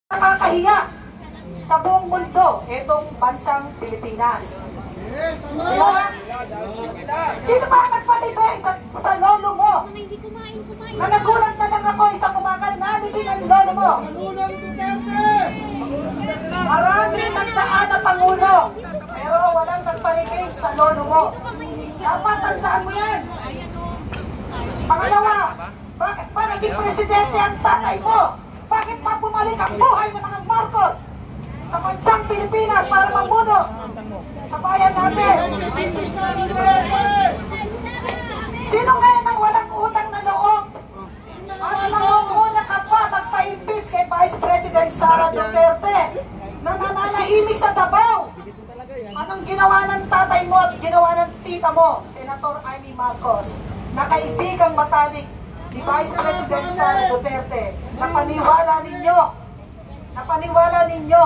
Nakakahiya sa buong mundo itong bansang Pilipinas. Diba? Sino ba ang nagpatibay sa lolo mo? Na nagulat na lang ako isang umaga na nalibing ang lolo mo. Marami nagdaan na Pangulo, pero walang nagpalibing sa lolo mo. Dapat tandaan mo yan. Pangalawa, bakit pa naging presidente ang tatay mo? Bakit pa bumalik ang buhay ng mga Marcos sa bansang Pilipinas para mamuno sa bayan natin? Sino ngayon ang walang utang na loob? At mangunguna ka pa magpa-impeach kay Vice President Sara Duterte na nananahimik sa Davao? Anong ginawa ng tatay mo at ginawa ng tita mo, Senator Amy Marcos, na kaibigang matalik ni Vice President Sara Duterte? Napaniwala ninyo,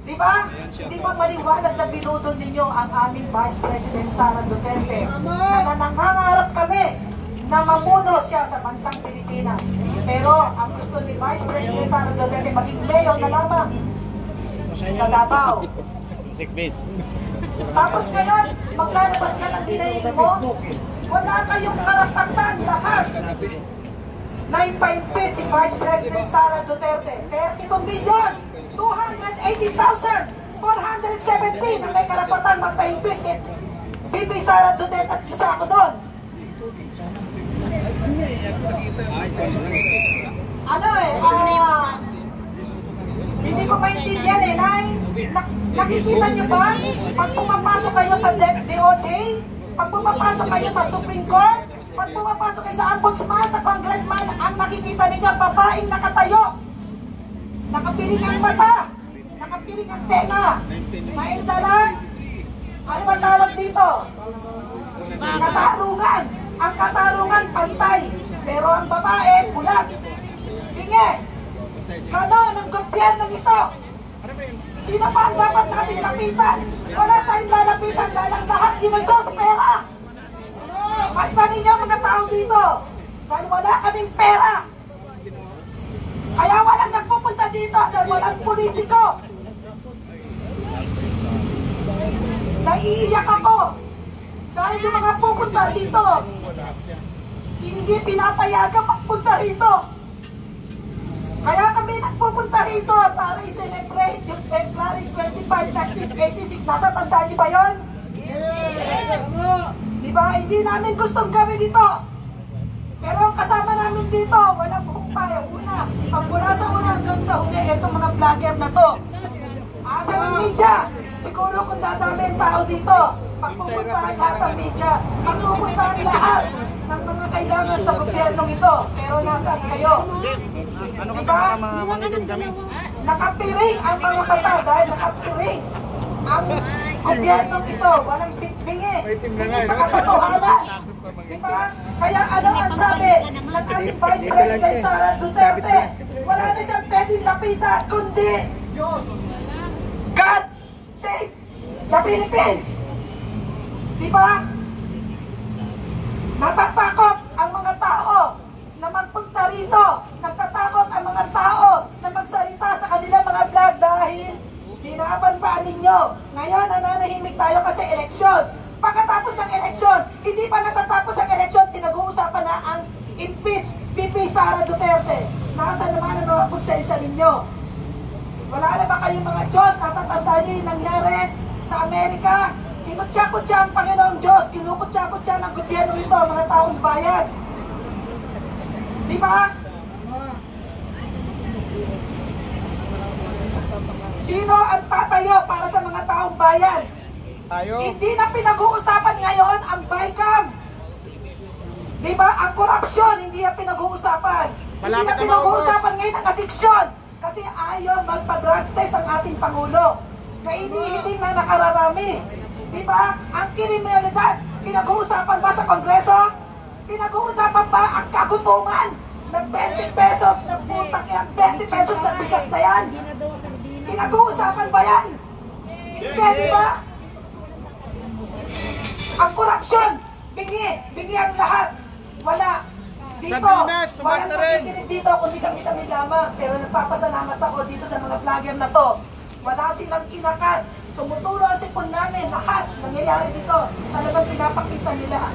di ba? Hindi ba maliwanag na binudol ninyo ang aming Vice President Sara Duterte na nangangarap kami na mamuno siya sa bansang Pilipinas? Pero ang gusto ni Vice President Sara Duterte maging mayor na lamang sa Davao. Tapos ngayon, maglalabas ka ng hinaing mo, wala kayong karapatan lahat na ipa-impeach si Vice President Sara Duterte. 32,280,417 ang may karapatan magpa-impeach kay BP Sara Duterte at isa ako doon. Hindi ko maintindihan nakikita niyo ba? Pag pumapasok kayo sa DOJ, pag pumapasok kayo sa Supreme Court, pag pumapasok kayo sa Ombudsman, sa Congressman, ang nakikita ninyo, babaeng nakatayo, nakapiling ang mata, nakapiling ang tenga, maindalan, ano ba tawag dito? Katarungan. Ang katarungan, pantay, pero ang babae, bulat. Bingi, kano ng gobyerno nito? Sino pa ang dapat natin lapitan? Wala tayong lalapitan dahil ang lahat ginagawa sa pera. Basta ninyo mga tao dito, dahil wala kaming pera. Kaya walang nagpupunta dito dahil walang politiko. Naiiyak ako dahil yung mga pupunta dito, hindi pinapayagan magpunta rito. Kaya kami nagpupunta rito para i-celebrate yung February 25, 1986. Natatandaan niyo ba yun? Yes! Diba? Hindi namin gustong gawin dito. Pero ang kasama namin dito, walang humpay. Pag mula sa una hanggang sa huli, itong mga vlogger na to. Asa ng media? Siguro kung dadami ang tao dito, pagpupuntahan lahat ng media, pagpupuntahan lahat ng mga kailangan sa gobyernong ito. Pero nasaan kayo? Diba? Nakapiring ang mga mata dahil nakapiring ang gobyernong ito. Walang bingi sa katotohanan. Diba? Kaya ano ang sabi ng ating Vice President Sara Duterte? Wala na siyang pwedeng lapitan kundi God save the Philippines. Diba? Natatakot ang mga tao na magpunta rito. Nagtatakot ang mga tao na magsalita sa kanilang mga vlog dahil binabantaan ninyo. Ngayon, nananahimik tayo kasi eleksyon. Pagkatapos ng eleksyon, hindi pa natatapos ang eleksyon, pinag-uusapan na ang impeach BP Sara Duterte. Nasa naman ang mga konsensya ninyo? Wala na ba kayong mga Diyos? Natatandaan niyo yung nangyari sa Amerika? Kinutya-kutya ang Panginoong Diyos. Kinukutya-kutya ng gobyerno ito, mga taong bayan. Di ba? Sino ang tatayo para sa mga taong bayan? Tayo. Hindi na pinag-uusapan ngayon ang BICAM. Di ba? Ang korupsyon, hindi na pinag-uusapan. Hindi na pinag-uusapan ngayon ang adiksyon. Kasi ayaw magpa-drug test ang ating Pangulo. Na inihiling na nakararami. Di ba? Ang kriminalidad, pinag-uusapan ba sa Kongreso? Pinag-uusapan ba ang kagutuman ng 20 pesos na putang yan? 20 pesos na bigas na yan? Pinag-uusapan ba yan? Hindi, di ba? Ang korupsyon, bingi ang lahat. Wala. Dito, Sabinas, tumaas walang na rin. nakikinig dito kundi kami lamang. Pero nagpapasalamat ako dito sa mga vlogger na to. Wala silang kinakat. Tumutulong ang sipon namin. Lahat nangyayari dito. Talagang pinapakita nila.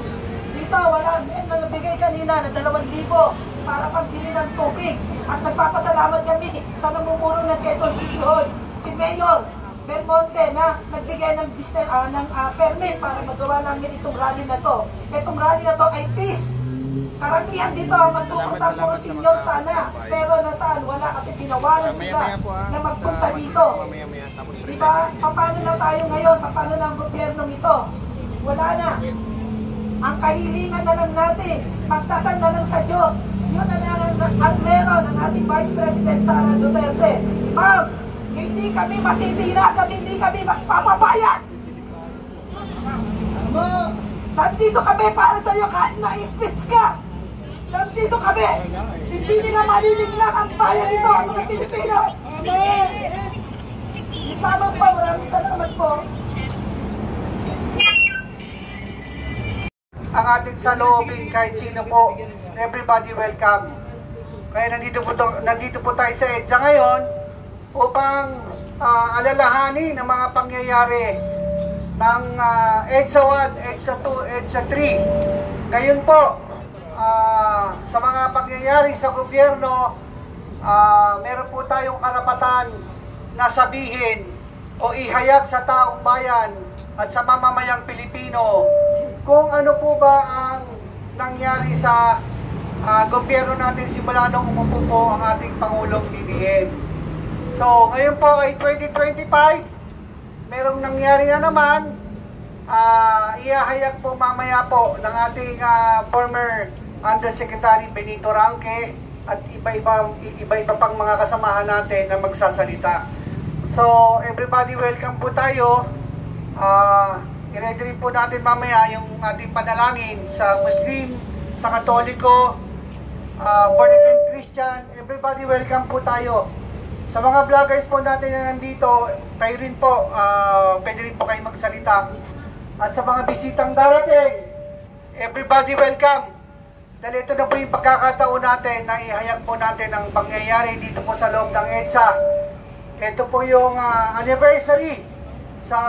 Dito, wala. May nabigay kanina na 2,000 para pambili ng tubig. At nagpapasalamat kami sa namumuro ng Quezon City Hall. Si Mayor Belmonte na nagbigay ng business, permit para magawa namin itong rally na to. Itong rally na to ay peace. Karamihan dito ang magpupunta puro senior sana. Pero nasaan? Wala kasi pinawalan sila na magpunta dito. Diba? Paano na tayo ngayon? Paano na ang gobyernong ito? Wala na. Ang kahilingan na lang natin, magdasal na lang sa Diyos. Yun ang meron ng ating Vice President Sara Duterte. Ma'am, hindi kami matitira at hindi kami magpapabayad. Nandito kami para sa'yo kahit ma-impeach ka. Nandito kami. Hindi nila maliling lang ang bayan nito, ang mga Pilipino. Tamang pa, maraming salamat po. Ang ating saloobin kahit sino po, everybody welcome. Kaya nandito po tayo sa EDSA ngayon upang alalahanin ang mga pangyayari ng EDSA 1, EDSA 2, EDSA 3. Ngayon po, sa mga pangyayari sa gobyerno, meron po tayong karapatan na sabihin o ihayag sa taong bayan at sa mamamayang Pilipino kung ano po ba ang nangyari sa gobyerno natin simula nung umupo po ang ating Pangulong BBM. So, ngayon po ay 2025, merong nangyari na naman, ihahayag po mamaya po ng ating former Undersecretary Benito Ranque at iba-iba pang mga kasamahan natin na magsasalita. So, everybody welcome po tayo. I-ready rin po natin mamaya yung ating panalangin sa Muslim, sa Katoliko, born again Christian. Everybody welcome po tayo. Sa mga vloggers po natin na nandito, kayo rin po, pwede rin po kayo magsalita. At sa mga bisitang darating, everybody welcome. Dahil ito na po yung pagkakataon natin na ihayag po natin ang pangyayari dito po sa loob ng EDSA. Ito po yung anniversary sa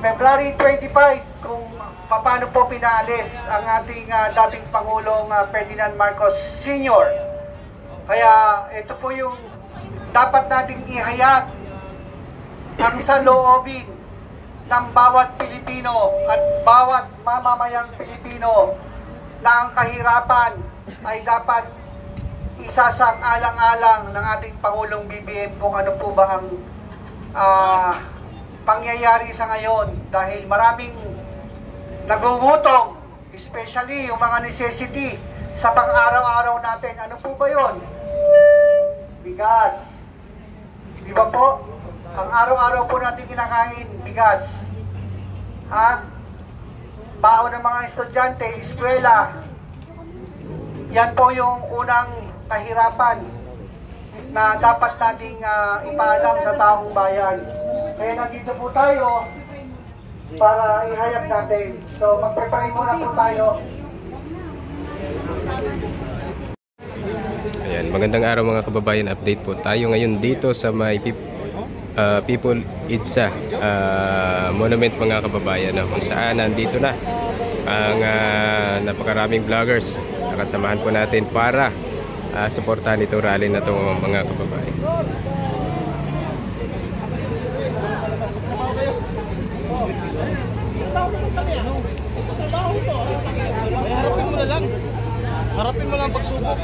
February 25 kung paano po pinaalis ang ating dating Pangulong Ferdinand Marcos Sr. Kaya ito po yung dapat nating ihayag ang saloobin ng bawat Pilipino at bawat mamamayang Pilipino na ang kahirapan ay dapat isasang-alang-alang ng ating Pangulong BBM kung ano po ba ang pangyayari sa ngayon dahil maraming nagugutom, especially yung mga necessity sa pang-araw-araw natin. Ano po ba yun? Bigas. Di ba po? Ang araw-araw po natin kinakain, bigas. Ha? Baon ng mga estudyante, eskwela. Yan po yung unang kahirapan na dapat nating ipaalam sa taong bayan. Kaya nandito po tayo para ihayag natin. So magpe-pray muna po tayo. Ayan, magandang araw mga kababayan, update po tayo ngayon dito sa may People EDSA Monument mga kababayan, kung saan nandito na ang napakaraming vloggers na kasamahan po natin para suportahan itong rally na ito mga kababayan. Harapin mo na lang. Harapin mo lang pagsubok.